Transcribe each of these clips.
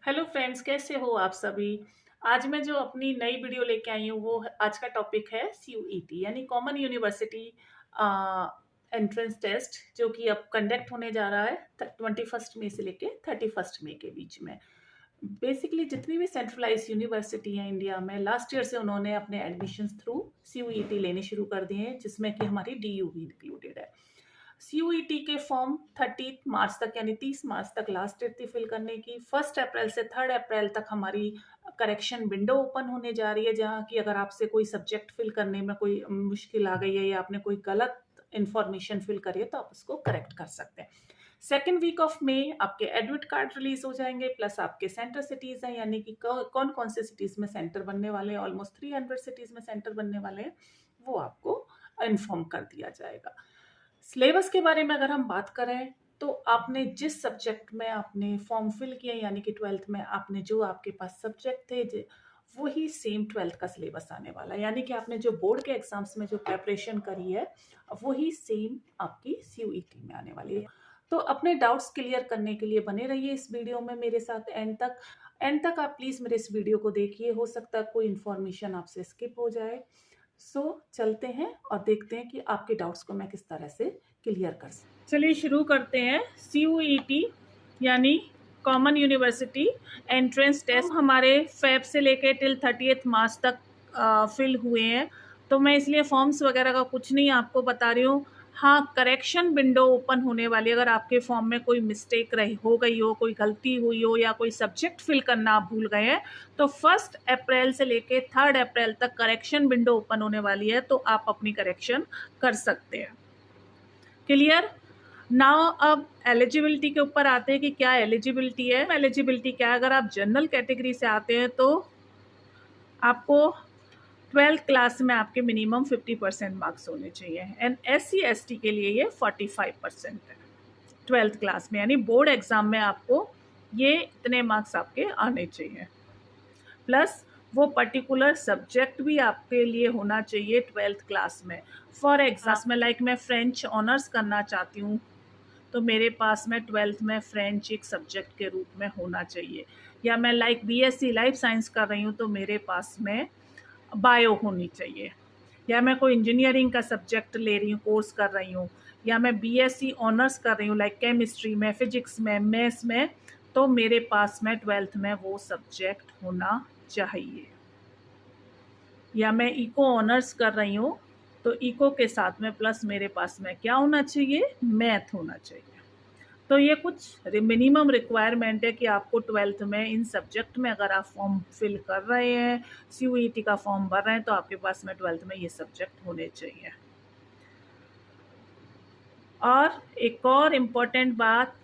Hello friends, कैसे हो आप सभी। आज मैं जो अपनी नई वीडियो लेके आई हूँ वो आज का टॉपिक है सीयूईटी यानी कॉमन यूनिवर्सिटी एंट्रेंस टेस्ट, जो कि अब कंडक्ट होने जा रहा है 21 मई से लेके 31 मई के बीच में। बेसिकली जितनी भी सेंट्रलाइज यूनिवर्सिटी हैं इंडिया में, लास्ट ईयर से उन्होंने अपने एडमिशन्स थ्रू सीयूईटी लेने शुरू कर दिए हैं, जिसमें कि हमारी डीयू भी इंक्लूडेड है। सीयूईटी के फॉर्म 30 मार्च तक यानी 30 मार्च तक लास्ट डेट थी फिल करने की। 1 अप्रैल से 3 अप्रैल तक हमारी करेक्शन विंडो ओपन होने जा रही है, जहाँ की अगर आपसे कोई सब्जेक्ट फिल करने में कोई मुश्किल आ गई है या आपने कोई गलत इंफॉर्मेशन फिल करी है तो आप उसको करेक्ट कर सकते हैं। सेकेंड वीक ऑफ मई आपके एडमिट कार्ड रिलीज हो जाएंगे, प्लस आपके सेंटर सिटीज हैं, यानी कि कौन कौन से सिटीज में सेंटर बनने वाले हैं। ऑलमोस्ट 300 सिटीज में सेंटर बनने वाले हैं, वो आपको इन्फॉर्म कर दिया जाएगा। सिलेबस के बारे में अगर हम बात करें तो आपने जिस सब्जेक्ट में आपने फॉर्म फिल किया यानी कि 12th में आपने जो आपके पास सब्जेक्ट थे वही सेम 12th का सिलेबस आने वाला है, यानी कि आपने जो बोर्ड के एग्जाम्स में जो प्रेपरेशन करी है वही सेम आपकी सीयूईटी में आने वाली है। तो अपने डाउट्स क्लियर करने के लिए बने रहिए इस वीडियो में मेरे साथ एंड तक आप प्लीज़ मेरे इस वीडियो को देखिए, हो सकता है कोई इन्फॉर्मेशन आपसे स्किप हो जाए। चलते हैं और देखते हैं कि आपके डाउट्स को मैं किस तरह से क्लियर कर सकती। चलिए शुरू करते हैं। सीयूईटी यानी कॉमन यूनिवर्सिटी एंट्रेंस टेस्ट हमारे फेब से लेके टिल 30 मार्च तक फिल हुए हैं, तो मैं इसलिए फॉर्म्स वगैरह का कुछ नहीं आपको बता रही हूँ। हाँ, करेक्शन विंडो ओपन होने वाली है। अगर आपके फॉर्म में कोई मिस्टेक हो गई हो, कोई गलती हुई हो या कोई सब्जेक्ट फिल करना आप भूल गए हैं, तो 1 अप्रैल से लेके 3 अप्रैल तक करेक्शन विंडो ओपन होने वाली है, तो आप अपनी करेक्शन कर सकते हैं। क्लियर। नाउ अब एलिजिबिलिटी के ऊपर आते हैं कि क्या एलिजिबिलिटी है। एलिजिबिलिटी क्या है, अगर आप जनरल कैटेगरी से आते हैं तो आपको 12th क्लास में आपके मिनिमम 50% मार्क्स होने चाहिए, एंड SC/ST के लिए ये 45% है 12th क्लास में, यानी बोर्ड एग्जाम में आपको ये इतने मार्क्स आपके आने चाहिए। प्लस वो पर्टिकुलर सब्जेक्ट भी आपके लिए होना चाहिए 12th क्लास में। फॉर एग्जाम्पल में लाइक मैं फ्रेंच ऑनर्स करना चाहती हूँ, तो मेरे पास में 12th में फ्रेंच एक सब्जेक्ट के रूप में होना चाहिए। या मैं लाइक BSc लाइफ साइंस कर रही हूँ तो मेरे पास में बायो होनी चाहिए। या मैं कोई इंजीनियरिंग का सब्जेक्ट ले रही हूँ, कोर्स कर रही हूँ, या मैं BSc ऑनर्स कर रही हूँ लाइक केमिस्ट्री में, फिजिक्स में, मैथ्स में, तो मेरे पास में 12th में वो सब्जेक्ट होना चाहिए। या मैं इको ऑनर्स कर रही हूँ तो इको के साथ में प्लस मेरे पास में क्या होना चाहिए, मैथ होना चाहिए। तो ये कुछ मिनिमम रिक्वायरमेंट है कि आपको 12th में इन सब्जेक्ट में अगर आप फॉर्म फिल कर रहे हैं, सीयूईटी का फॉर्म भर रहे हैं, तो आपके पास में 12th में ये सब्जेक्ट होने चाहिए। और एक और इम्पोर्टेंट बात,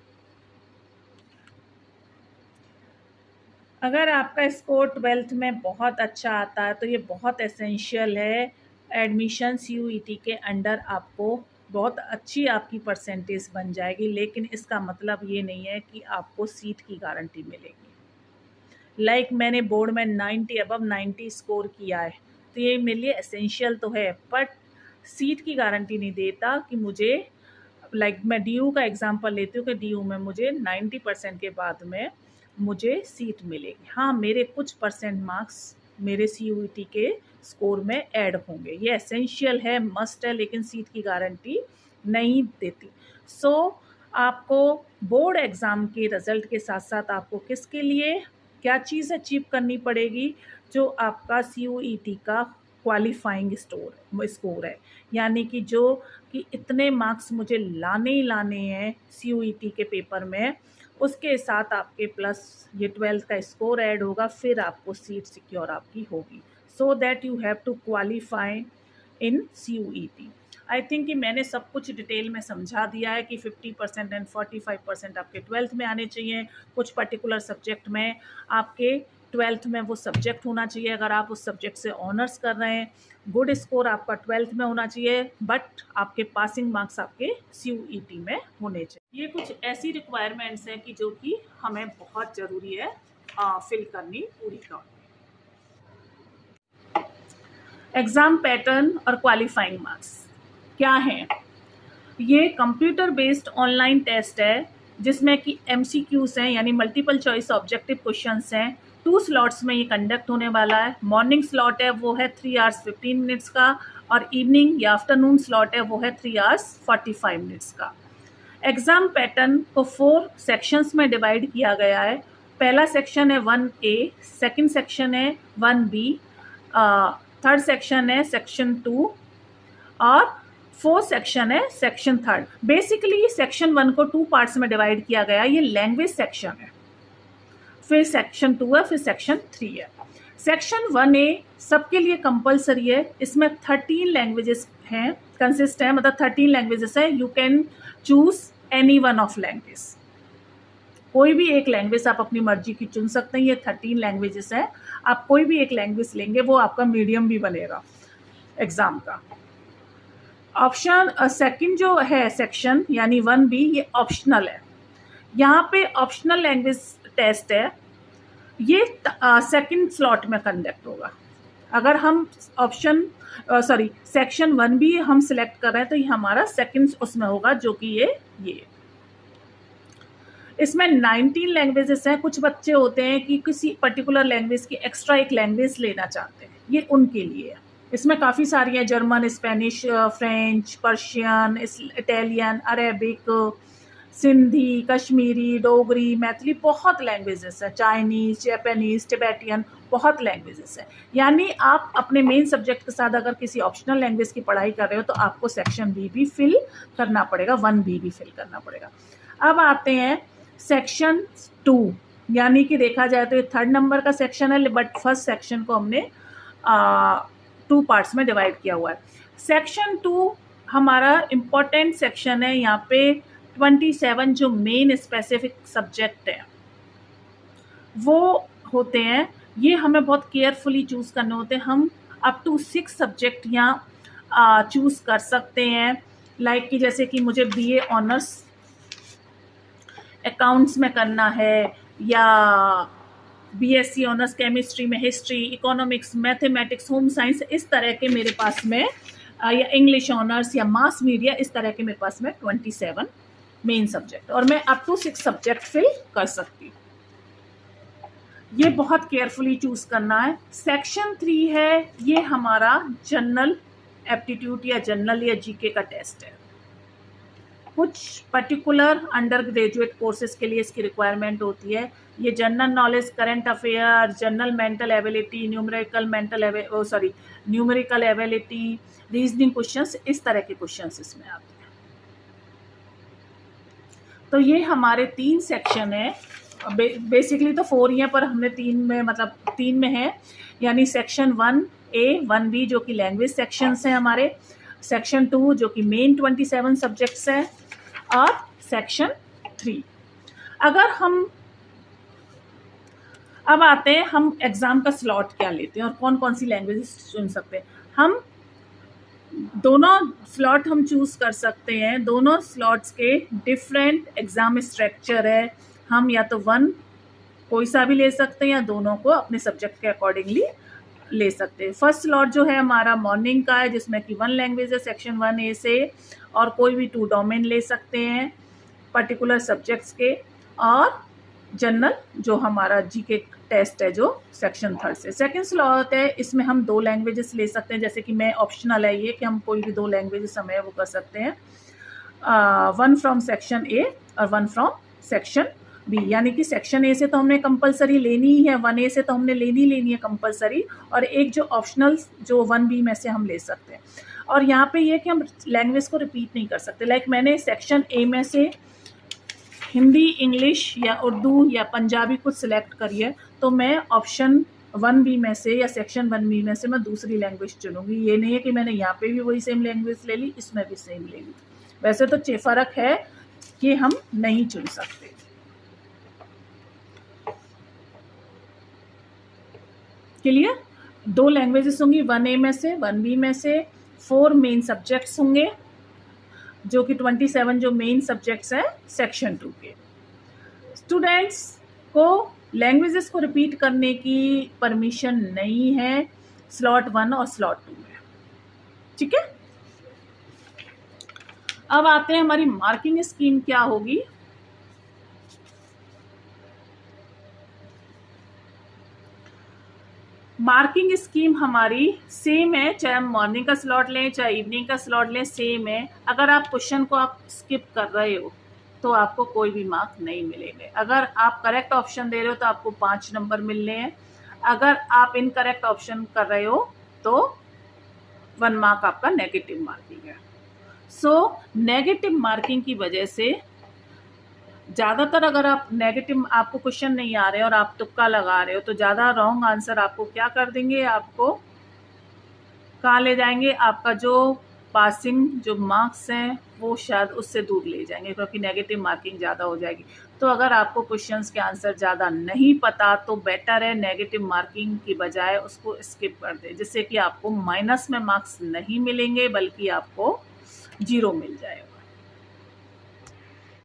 अगर आपका स्कोर 12th में बहुत अच्छा आता है तो ये बहुत एसेंशियल है। एडमिशन सीयूईटी के अंडर आपको बहुत अच्छी आपकी परसेंटेज बन जाएगी, लेकिन इसका मतलब ये नहीं है कि आपको सीट की गारंटी मिलेगी। लाइक मैंने बोर्ड में 90 अबव 90 स्कोर किया है, तो ये मेरे लिए एसेंशियल तो है, बट सीट की गारंटी नहीं देता कि मुझे, लाइक मैं DU का एग्जांपल लेती हूँ कि DU में मुझे 90% के बाद में मुझे सीट मिलेगी। हाँ, मेरे कुछ परसेंट मार्क्स मेरे CUET के स्कोर में ऐड होंगे, ये एसेंशियल है, मस्ट है, लेकिन सीट की गारंटी नहीं देती। आपको बोर्ड एग्ज़ाम के रिज़ल्ट के साथ साथ आपको किसके लिए क्या चीज़ अचीव करनी पड़ेगी, जो आपका CUET का क्वालिफाइंग स्कोर है, यानी कि जो कि इतने मार्क्स मुझे लाने ही लाने हैं CUET के पेपर में, उसके साथ आपके प्लस ये 12th का स्कोर ऐड होगा, फिर आपको सीट सिक्योर आपकी होगी। So that you have to qualify in CUET। I think कि मैंने सब कुछ डिटेल में समझा दिया है कि 50% एंड 45% आपके 12th में आने चाहिए। कुछ पर्टिकुलर सब्जेक्ट में आपके 12th में वो सब्जेक्ट होना चाहिए, अगर आप उस सब्जेक्ट से ऑनर्स कर रहे हैं। गुड स्कोर आपका 12th में होना चाहिए, बट आपके पासिंग मार्क्स आपके CUET में होने चाहिए। ये कुछ ऐसी रिक्वायरमेंट्स हैं कि जो कि हमें बहुत ज़रूरी है फिल करनी, पूरी करनी। एग्ज़ाम पैटर्न और क्वालिफाइंग मार्क्स क्या हैं? ये कंप्यूटर बेस्ड ऑनलाइन टेस्ट है, जिसमें कि MCQs हैं यानी मल्टीपल चॉइस ऑब्जेक्टिव क्वेश्चंस हैं। 2 स्लॉट्स में ये कंडक्ट होने वाला है। मॉर्निंग स्लॉट है वो है 3 hours 15 minutes का, और इवनिंग या आफ्टरनून स्लॉट है वो है 3 hours 45 minutes का। एग्ज़ाम पैटर्न को 4 सेक्शंस में डिवाइड किया गया है। पहला सेक्शन है 1A, सेकंड सेक्शन है 1B, थर्ड सेक्शन है सेक्शन 2 और फोर्थ सेक्शन है सेक्शन 3। बेसिकली सेक्शन 1 को 2 पार्ट्स में डिवाइड किया गया है। ये लैंग्वेज सेक्शन है, फिर सेक्शन 2 है, फिर सेक्शन 3 है। सेक्शन 1A सबके लिए कंपलसरी है। इसमें 13 लैंग्वेजेस हैं, कंसिस्ट है, मतलब 13 लैंग्वेजेस है। You can choose any one of language, कोई भी एक लैंग्वेज आप अपनी मर्जी की चुन सकते हैं। ये 13 लैंग्वेजेस है, आप कोई भी एक लैंग्वेज लेंगे वो आपका मीडियम भी बनेगा एग्जाम का। ऑप्शन सेकंड जो है सेक्शन यानी 1B, ये ऑप्शनल है। यहाँ पे ऑप्शनल लैंग्वेज टेस्ट है, ये सेकंड स्लॉट में कंडक्ट होगा। अगर हम सेक्शन 1B हम सिलेक्ट कर रहे हैं तो ये हमारा सेकंड उसमें होगा, जो कि ये इसमें 19 लैंग्वेजेस हैं। कुछ बच्चे होते हैं कि किसी पर्टिकुलर लैंग्वेज की एक्स्ट्रा एक लैंग्वेज लेना चाहते हैं, ये उनके लिए है। इसमें काफ़ी सारी हैं, German, Spanish, French, Persian, Italian, Arabic, Sindhi, Kashmiri, Dogri, Maithili, बहुत लैंग्वेजेस हैं। चाइनीज़, जापानीज़, टिबेटियन, बहुत लैंग्वेजेस हैं। यानी आप अपने मेन सब्जेक्ट के साथ अगर किसी ऑप्शनल लैंग्वेज की पढ़ाई कर रहे हो तो आपको सेक्शन B भी फिल करना पड़ेगा, 1B भी फिल करना पड़ेगा। अब आते हैं सेक्शन 2, यानी कि देखा जाए तो ये 3rd नंबर का सेक्शन है, बट फर्स्ट सेक्शन को हमने 2 पार्ट्स में डिवाइड किया हुआ है। सेक्शन 2 हमारा इम्पोर्टेंट सेक्शन है। यहाँ पे 27 जो मेन स्पेसिफिक सब्जेक्ट है वो होते हैं, ये हमें बहुत केयरफुली चूज़ करने होते हैं। हम अप टू 6 सब्जेक्ट यहाँ चूज़ कर सकते हैं। लाइक कि जैसे कि मुझे BA ऑनर्स अकाउंट्स में करना है, या BSc ऑनर्स केमिस्ट्री में, history, economics, mathematics, home science, इस तरह के मेरे पास में, या इंग्लिश ऑनर्स या मास मीडिया, इस तरह के मेरे पास में 27 मेन सब्जेक्ट, और मैं अप टू 6 सब्जेक्ट फिल कर सकती हूँ। ये बहुत केयरफुली चूज करना है। सेक्शन 3 है, ये हमारा जनरल एप्टीट्यूड या जनरल या GK का टेस्ट है। कुछ पर्टिकुलर अंडर ग्रेजुएट कोर्सेज के लिए इसकी रिक्वायरमेंट होती है। ये general knowledge, current affair, general mental ability, numerical ability, reasoning questions, इस तरह के क्वेश्चंस इसमें आते हैं। तो ये हमारे 3 सेक्शन है। बेसिकली तो 4 ही है, पर हमने 3 में है, यानी सेक्शन 1A, 1B जो कि लैंग्वेज सेक्शंस हैं हमारे, सेक्शन 2 जो कि मेन 27 सब्जेक्ट्स हैं, और सेक्शन 3। अगर हम अब आते हैं हम एग्जाम का स्लॉट क्या लेते हैं और कौन कौन सी लैंग्वेजेस चुन सकते हैं। हम दोनों स्लॉट हम चूज कर सकते हैं। दोनों स्लॉट्स के डिफरेंट एग्जाम स्ट्रक्चर है। हम या तो 1 कोई सा भी ले सकते हैं, या दोनों को अपने सब्जेक्ट के अकॉर्डिंगली ले सकते हैं। फर्स्ट स्लॉट जो है हमारा मॉर्निंग का है, जिसमें कि 1 लैंग्वेज है सेक्शन 1A से, और कोई भी 2 डोमेन ले सकते हैं पर्टिकुलर सब्जेक्ट्स के, और जनरल जो हमारा GK टेस्ट है जो सेक्शन 3 से। सेकेंड स्लॉट है, इसमें हम 2 लैंग्वेजेस ले सकते हैं, जैसे कि मैं ऑप्शनल है ये कि हम कोई भी 2 लैंग्वेजेस हमें वो कर सकते हैं, 1 फ्रॉम सेक्शन A और 1 फ्रॉम सेक्शन B। यानी कि सेक्शन A से तो हमने कंपलसरी लेनी ही है, 1A से तो हमने लेनी है कंपलसरी, और एक जो ऑप्शनल जो 1B में से हम ले सकते हैं। और यहाँ पे ये कि हम लैंग्वेज को रिपीट नहीं कर सकते। लाइक मैंने सेक्शन A में से हिंदी, इंग्लिश या उर्दू या पंजाबी कुछ सिलेक्ट करी है, तो मैं ऑप्शन 1B में से या सेक्शन 1B में से मैं दूसरी लैंग्वेज चुनूंगी। ये नहीं है कि मैंने यहाँ पे भी वही सेम लैंग्वेज ले ली, इसमें भी सेम ले ली। वैसे तो फ़र्क है कि हम नहीं चुन सकते। क्लियर? 2 लैंग्वेजेस होंगी 1A में से, 1B में से, 4 मेन सब्जेक्ट्स होंगे जो कि 27 जो मेन सब्जेक्ट्स हैं सेक्शन 2 के। स्टूडेंट्स को लैंग्वेजेस को रिपीट करने की परमिशन नहीं है स्लॉट 1 और स्लॉट 2 में। ठीक है, अब आते हैं हमारी मार्किंग स्कीम क्या होगी। मार्किंग स्कीम हमारी सेम है, चाहे हम मॉर्निंग का स्लॉट लें चाहे इवनिंग का स्लॉट लें, सेम है। अगर आप क्वेश्चन को आप स्किप कर रहे हो तो आपको कोई भी मार्क नहीं मिलेंगे। अगर आप करेक्ट ऑप्शन दे रहे हो तो आपको 5 नंबर मिलने हैं। अगर आप इनकरेक्ट ऑप्शन कर रहे हो तो 1 मार्क आपका नेगेटिव मार्किंग है। सो नेगेटिव मार्किंग की वजह से ज़्यादातर अगर आप नेगेटिव, आपको क्वेश्चन नहीं आ रहे और आप तुक्का लगा रहे हो तो ज़्यादा रॉन्ग आंसर आपको क्या कर देंगे, आपको कहाँ ले जाएंगे, आपका जो पासिंग जो मार्क्स हैं वो शायद उससे दूर ले जाएंगे, क्योंकि नेगेटिव मार्किंग ज़्यादा हो जाएगी। तो अगर आपको क्वेश्चंस के आंसर ज़्यादा नहीं पता तो बेटर है नेगेटिव मार्किंग की बजाय उसको स्किप कर दें, जिससे कि आपको माइनस में मार्क्स नहीं मिलेंगे बल्कि आपको 0 मिल जाएगा।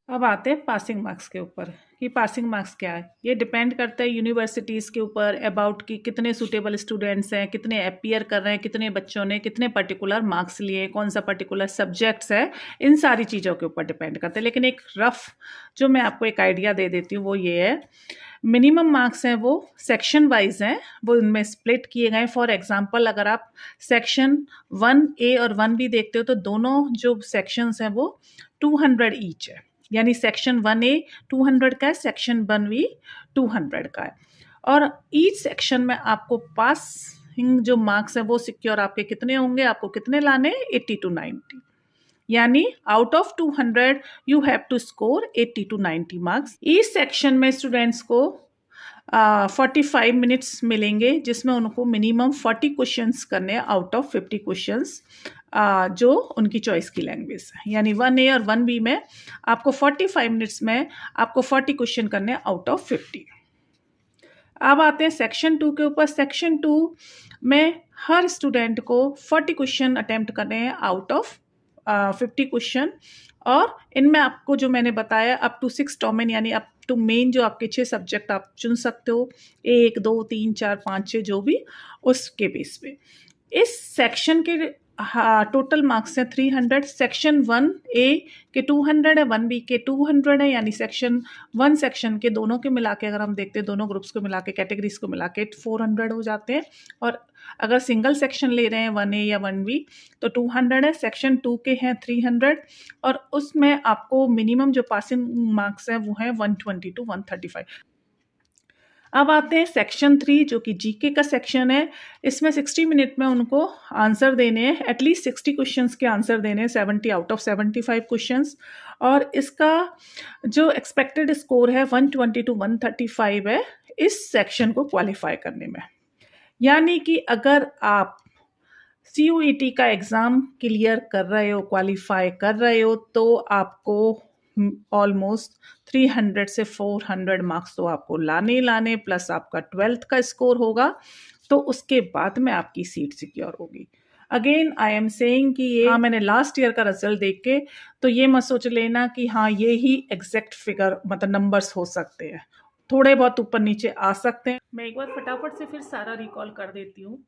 अब आते हैं पासिंग मार्क्स के ऊपर कि पासिंग मार्क्स क्या है। ये डिपेंड करता है यूनिवर्सिटीज़ के ऊपर अबाउट कि कितने सूटेबल स्टूडेंट्स हैं, कितने अपीयर कर रहे हैं, कितने बच्चों ने कितने पर्टिकुलर मार्क्स लिए, कौन सा पर्टिकुलर सब्जेक्ट्स है, इन सारी चीज़ों के ऊपर डिपेंड करता है। लेकिन एक रफ जो मैं आपको एक आइडिया दे देती हूँ वो ये है, मिनिमम मार्क्स हैं वो सेक्शन वाइज हैं, वो उनमें स्प्लिट किए गए। फॉर एग्जांपल अगर आप सेक्शन 1A और 1B देखते हो तो दोनों जो सेक्शंस हैं वो 200 ईच है, यानी सेक्शन 1A 200 का है, सेक्शन 1B 200 का है। और ईच सेक्शन में आपको पासिंग जो मार्क्स हैं वो सिक्योर आपके कितने होंगे, आपको कितने लाने, 80 to 90, यानी out of 200 you have to score 80 to 90 marks. इस सेक्शन में स्टूडेंट्स को 45 मिनट्स मिलेंगे, जिसमें उनको मिनिमम 40 क्वेश्चंस करने हैं आउट ऑफ 50 क्वेश्चंस जो उनकी चॉइस की लैंग्वेज है। यानी 1A और 1B में आपको 45 मिनट्स में आपको 40 क्वेश्चन करने हैं आउट ऑफ 50। अब आते हैं सेक्शन 2 के ऊपर। सेक्शन 2 में हर स्टूडेंट को 40 क्वेश्चन अटेम्प्ट करने हैं आउट ऑफ 50 क्वेश्चन, और इनमें आपको जो मैंने बताया अप टू 6 डोमेन, यानी अप टू मेन जो आपके 6 सब्जेक्ट आप चुन सकते हो, 1 2 3 4 5 6 जो भी, उसके बेस पे इस सेक्शन के टोटल मार्क्स हैं 300। सेक्शन 1A के 200 है, 1B के 200 है, यानी सेक्शन 1 सेक्शन के दोनों के मिला के अगर हम देखते हैं, दोनों ग्रुप्स को मिला के, कैटेगरीज को मिला के 400 हो जाते हैं। और अगर सिंगल सेक्शन ले रहे हैं 1A या 1B तो 200 है। सेक्शन 2 के हैं 300, और उसमें आपको मिनिमम जो पासिंग मार्क्स हैं वो हैं 120 to 135। अब आते हैं सेक्शन 3 जो कि जीके का सेक्शन है। इसमें 60 मिनट में उनको आंसर देने हैं, एटलीस्ट 60 क्वेश्चंस के आंसर देने हैं, 70 आउट ऑफ 75 क्वेश्चंस, और इसका जो एक्सपेक्टेड स्कोर है 120 to 135 है इस सेक्शन को क्वालिफाई करने में। यानी कि अगर आप CUET का एग्ज़ाम क्लियर कर रहे हो, क्वालिफाई कर रहे हो, तो आपको ऑलमोस्ट 300 से 400 मार्क्स तो आपको लाने, प्लस आपका 12th का स्कोर होगा, तो उसके बाद में आपकी सीट सिक्योर होगी। अगेन आई एम सेइंग कि ये मैंने लास्ट ईयर का रिजल्ट देख के तो ये मत सोच लेना कि हाँ ये ही एग्जैक्ट फिगर मतलब नंबर्स हो सकते हैं, थोड़े बहुत ऊपर नीचे आ सकते हैं। मैं एक बार फटाफट से फिर सारा रिकॉल कर देती हूँ।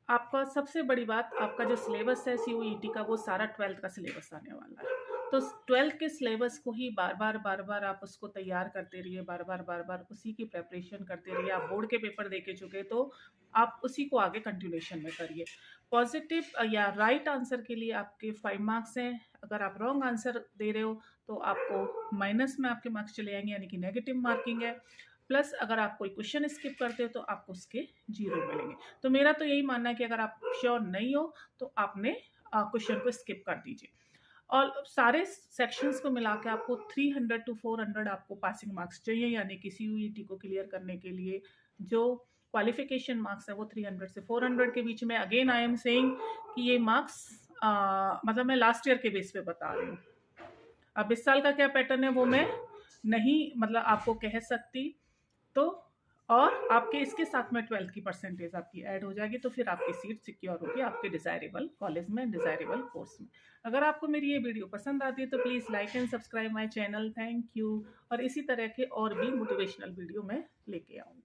आपका सबसे बड़ी बात, आपका जो सिलेबस है CUET का वो सारा 12th का सिलेबस आने वाला है, तो 12th के सिलेबस को ही बार बार आप उसको तैयार करते रहिए, बार बार उसी की प्रेपरेशन करते रहिए। आप बोर्ड के पेपर दे के चुके तो आप उसी को आगे कंटिन्यूशन में करिए। पॉजिटिव या राइट आंसर के लिए आपके 5 मार्क्स हैं, अगर आप रॉन्ग आंसर दे रहे हो तो आपको माइनस में आपके मार्क्स चले जाएंगे, यानी कि नेगेटिव मार्किंग है। प्लस अगर आप कोई क्वेश्चन स्किप करते हो तो आपको उसके 0 मिलेंगे। तो मेरा तो यही मानना है कि अगर आप श्योर नहीं हो तो आपने क्वेश्चन को स्किप कर दीजिए। और सारे सेक्शंस को मिला के आपको 300 to 400 आपको पासिंग मार्क्स चाहिए, यानी कि CUET को क्लियर करने के लिए जो क्वालिफिकेशन मार्क्स है वो 300 से 400 के बीच में। अगेन आई एम सेइंग कि ये मार्क्स मतलब मैं लास्ट ईयर के बेस पे बता रही हूँ। अब इस साल का क्या पैटर्न है वो मैं नहीं मतलब आपको कह सकती, तो और आपके इसके साथ में 12th की परसेंटेज आपकी ऐड हो जाएगी, तो फिर आपकी सीट सिक्योर होगी आपके डिज़ायरेबल कॉलेज में, डिज़ायरेबल कोर्स में। अगर आपको मेरी ये वीडियो पसंद आती है तो please like and subscribe my channel. Thank you. और इसी तरह के और भी मोटिवेशनल वीडियो मैं लेके आऊँगी।